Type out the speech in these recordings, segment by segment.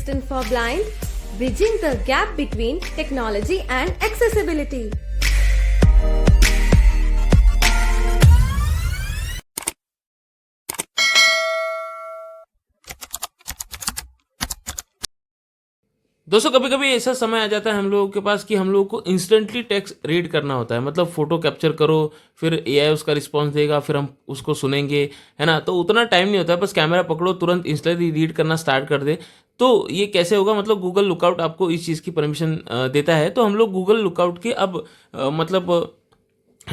Assistant for Blind, bridging the gap between technology and accessibility. दोस्तों कभी कभी ऐसा समय आ जाता है हम लोगों के पास कि हम लोगों को इंस्टेंटली टेक्स्ट रीड करना होता है। मतलब फ़ोटो कैप्चर करो, फिर एआई उसका रिस्पॉन्स देगा, फिर हम उसको सुनेंगे, है ना। तो उतना टाइम नहीं होता है, बस कैमरा पकड़ो, तुरंत इंस्टेंटली रीड करना स्टार्ट कर दे। तो ये कैसे होगा? मतलब गूगल लुकआउट आपको इस चीज़ की परमिशन देता है। तो हम लोग गूगल लुकआउट के अब मतलब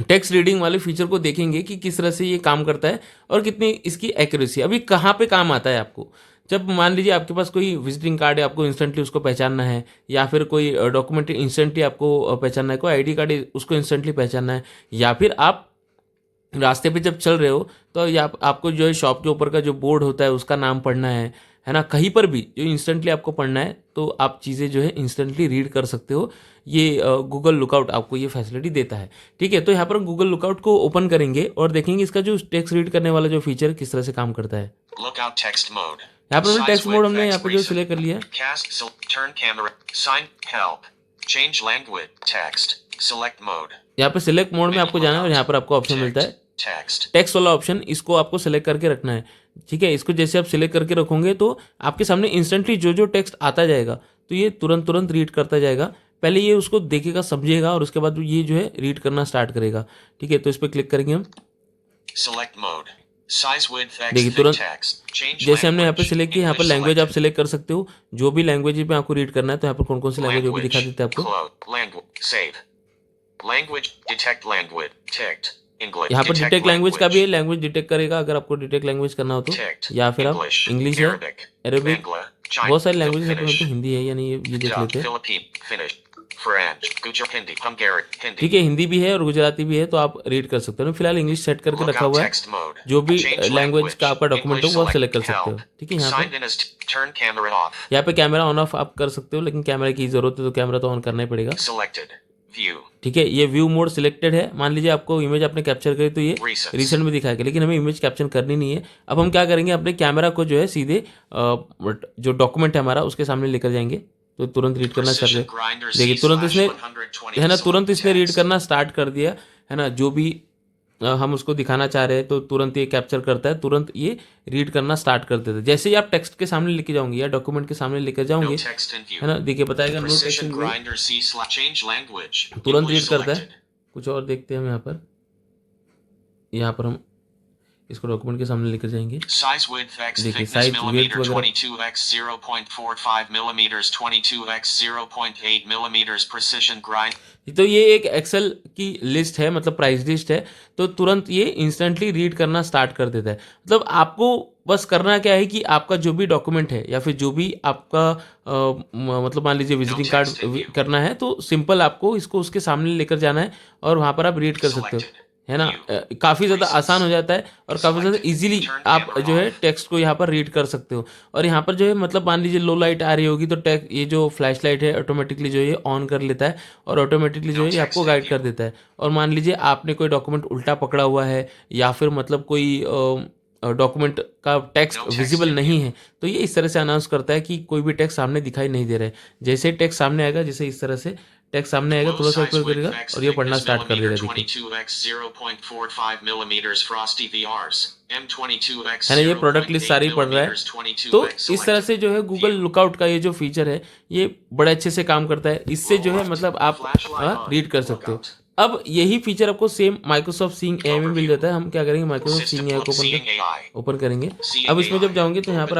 टेक्स्ट रीडिंग वाले फीचर को देखेंगे कि किस तरह से ये काम करता है और कितनी इसकी एक्यूरेसी। अभी कहाँ पे काम आता है आपको? जब मान लीजिए आपके पास कोई विजिटिंग कार्ड है, आपको इंस्टेंटली उसको पहचानना है, या फिर कोई डॉक्यूमेंट इंस्टेंटली आपको पहचानना है, कोई आईडी कार्ड है उसको इंस्टेंटली पहचानना है, या फिर आप रास्ते पे जब चल रहे हो तो या आपको जो है शॉप के ऊपर का जो बोर्ड होता है उसका नाम पढ़ना है ना। कहीं पर भी जो इंस्टेंटली आपको पढ़ना है तो आप चीज़ें जो है इंस्टेंटली रीड कर सकते हो। ये गूगल लुकआउट आपको ये फैसिलिटी देता है। ठीक है, तो यहाँ पर हम गूगल लुकआउट को ओपन करेंगे और देखेंगे इसका जो टेक्स्ट रीड करने वाला जो फीचर किस तरह से काम करता है। Lookout text mode. यहाँ पर हमने Size टेक्स्ट मोड width हमने यहाँ X पर जो recent. सिलेक्ट कर लिया है। Cast turn camera sign help change language text select mode. यहाँ पर सिलेक्ट मोड में आपको जाना है और यहाँ पर आपको ऑप्शन मिलता है Text टेक्स्ट वाला ऑप्शन। इसको आपको सिलेक्ट करके रखना है। ठीक है, इसको जैसे आप सिलेक्ट करके रखोगे तो आपके सामने इंस्टेंटली जो जो टेक्स्ट आता जाएगा तो ये तुरंत तुरंत रीड करता जाएगा। पहले ये उसको देखेगा, समझेगा, और उसके बाद ये जो है रीड करना स्टार्ट करेगा। ठीक है, तो इस पर क्लिक करेंगे हम। select mode size width X देखिए thick तुरंत text change जैसे हमने यहाँ पे language सिलेक्ट किया, यहाँ पर English लैंग्वेज आप selected. सिलेक्ट कर सकते हो, जो भी लैंग्वेज में आपको रीड करना है। तो यहाँ पर कौन कौन सी लैंग्वेज होगी दिखा देते हैं आपको। language save language detect language ticked English यहाँ पर detect डिटेक्ट लैंग्वेज का भी है, language. लैंग्वेज डिटेक्ट करेगा अगर आपको डिटेक्ट लैंग्वेज करना हो तो, Ticked. या फिर आप English, इंग्लिश है, Arabic, अरेबिक, Bangla, China, बहुत सारी लैंग्वेज यहाँ पर Finnish, मिलती है। हिंदी है या नहीं ये देख Dutch, लेते हैं। Philippine, Finnish, French, Gujarati, Hindi, Hungarian, Hindi. ठीक है, हिंदी भी है और गुजराती भी है, तो आप रीड कर सकते हो। फिलहाल इंग्लिश सेट करके रखा Lookout हुआ है। text mode. जो भी Change लैंग्वेज language. का आपका डॉक्यूमेंट हो English वो आप सेलेक्ट कर select. सकते हो। Help. ठीक है, यहाँ Signed पे in as turn camera off. यहाँ पे कैमरा ऑन ऑफ आप कर सकते हो, लेकिन कैमरा की जरूरत है तो कैमरा तो ऑन करना ही पड़ेगा। Selected. View. ठीक है, ये व्यू मोड सिलेक्टेड है। मान लीजिए आपको इमेज आपने कैप्चर करी तो ये Recents. रिसेंट में दिखाएगा, लेकिन हमें इमेज कैप्चर करनी नहीं है। अब हम क्या करेंगे, अपने कैमरा को जो है सीधे जो डॉक्यूमेंट है हमारा उसके सामने लेकर जाएंगे तो तुरंत रीड करना स्टार्ट Precision कर। grinder देखिए तुरंत इसने, C/120 है ना, तुरंत select इसने रीड text. करना स्टार्ट कर दिया, है ना। जो भी हम उसको दिखाना चाह रहे हैं तो तुरंत ये कैप्चर करता है, तुरंत ये रीड करना स्टार्ट कर देता है। जैसे ही आप टेक्स्ट के सामने लेके जाओगे या डॉक्यूमेंट के सामने लेकर No जाओगे, text in view. है ना, देखिए बताएगा no text Precision in view, grinder C/change language. तुरंत English रीड करता है। selected. कुछ और देखते हैं हम यहाँ पर हम इसको डॉक्यूमेंट के सामने लेकर जाएंगे। Size width X देखिए thickness साइज millimeter वेट वगैरह, 22x 0.45 millimeters 22x 0.8 millimeters precision grind. तो ये एक एक्सेल की लिस्ट है, मतलब प्राइस लिस्ट है। तो तुरंत ये इंस्टेंटली रीड करना स्टार्ट कर देता है। मतलब आपको बस करना क्या है कि आपका जो भी डॉक्यूमेंट है या फिर जो भी आपका मतलब मान लीजिए विजिटिंग कार्ड करना है, तो सिंपल आपको इसको उसके सामने लेकर जाना है और वहाँ पर आप रीड कर सकते हो, है ना। काफ़ी ज़्यादा आसान हो जाता है और काफ़ी ज़्यादा इजीली आप जो है टेक्स्ट को यहाँ पर रीड कर सकते हो। और यहाँ पर जो है मतलब मान लीजिए लो लाइट आ रही होगी तो ये जो फ्लैश लाइट है ऑटोमेटिकली जो है ऑन कर लेता है और ऑटोमेटिकली जो है ये आपको गाइड कर देता है। और मान लीजिए आपने कोई डॉक्यूमेंट उल्टा पकड़ा हुआ है या फिर मतलब कोई डॉक्यूमेंट का टेक्स्ट विजिबल नहीं है तो ये इस तरह से अनाउंस करता है कि कोई भी टेक्स्ट सामने दिखाई नहीं दे रहा है। जैसे टेक्स्ट सामने आएगा, जैसे इस तरह से टेक्स्ट सामने आएगा, थोड़ा सा ऊपर करेगा और ये पढ़ना स्टार्ट कर देगा। देखिए 22x 0.45 millimeters frosty VRs M22x है ना, ये प्रोडक्ट लिस्ट सारी पढ़ रहा है। तो इस तरह से जो है गूगल लुकआउट का ये जो फीचर है ये बड़े अच्छे से काम करता है। इससे जो है मतलब आप रीड कर सकते हो। अब यही फीचर आपको सेम माइक्रोसॉफ्ट सीइंग एआई में मिल जाता है। हम क्या करेंगे, माइक्रोसॉफ्ट सीइंग एआई को ओपन करेंगे। अब इसमें जब जाओगे तो यहाँ पर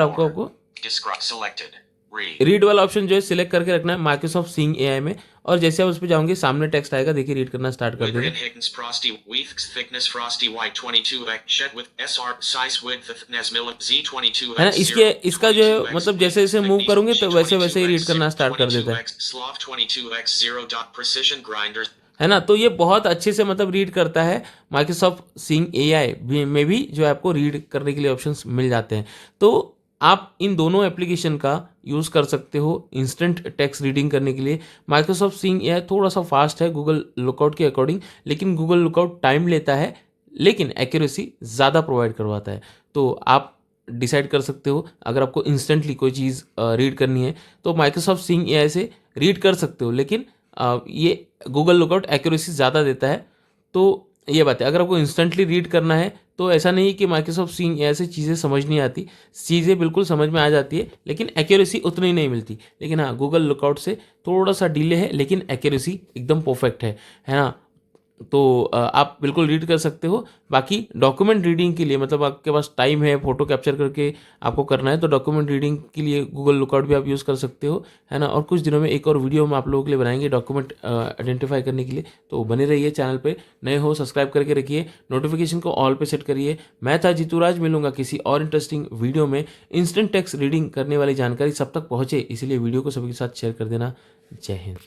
आपको रीड वाला ऑप्शन जो है सिलेक्ट करके रखना है माइक्रोसॉफ्ट सीइंग एआई में। और जैसे आप उस पर जाओगे सामने टेक्स्ट आएगा, देखिए रीड करना स्टार्ट कर देगा। है ना, इसका जो है मतलब जैसे जैसे मूव करोगे तो वैसे वैसे ही रीड करना स्टार्ट कर देता है ना। तो ये बहुत अच्छे से मतलब रीड करता है। माइक्रोसॉफ्ट सीइंग एआई में भी जो है आपको रीड करने के लिए ऑप्शंस मिल जाते हैं। तो आप इन दोनों एप्लीकेशन का यूज़ कर सकते हो इंस्टेंट टेक्स्ट रीडिंग करने के लिए। माइक्रोसॉफ्ट सीइंग एआई थोड़ा सा फास्ट है गूगल लुकआउट के अकॉर्डिंग, लेकिन गूगल लुकआउट टाइम लेता है लेकिन एक्यूरेसी ज़्यादा प्रोवाइड करवाता है। तो आप डिसाइड कर सकते हो। अगर आपको इंस्टेंटली कोई चीज़ रीड करनी है तो माइक्रोसॉफ्ट सीइंग एआई से रीड कर सकते हो, लेकिन ये गूगल लुकआउट एक्यूरेसी ज़्यादा देता है। तो ये बात है, अगर आपको इंस्टेंटली रीड करना है तो ऐसा नहीं है कि माइक्रोसॉफ्ट सीइंग एआई से चीज़ें समझ नहीं आती, चीज़ें बिल्कुल समझ में आ जाती है, लेकिन एक्यूरेसी उतनी नहीं मिलती। लेकिन हाँ, गूगल लुकआउट से थोड़ा सा डिले है, लेकिन एक्यूरेसी एकदम परफेक्ट है ना। तो आप बिल्कुल रीड कर सकते हो। बाकी डॉक्यूमेंट रीडिंग के लिए, मतलब आपके पास टाइम है, फ़ोटो कैप्चर करके आपको करना है, तो डॉक्यूमेंट रीडिंग के लिए गूगल लुकआउट भी आप यूज़ कर सकते हो, है ना। और कुछ दिनों में एक और वीडियो हम आप लोगों के लिए बनाएंगे डॉक्यूमेंट आइडेंटिफाई करने के लिए। तो बने रहिए चैनल पे, नए हो सब्सक्राइब करके रखिए, नोटिफिकेशन को ऑल पे सेट करिए। मैं था जीतूराज, मिलूंगा किसी और इंटरेस्टिंग वीडियो में। इंस्टेंट टेक्स्ट रीडिंग करने वाली जानकारी सब तक पहुँचे, इसलिए वीडियो को सभी के साथ शेयर कर देना। जय हिंद।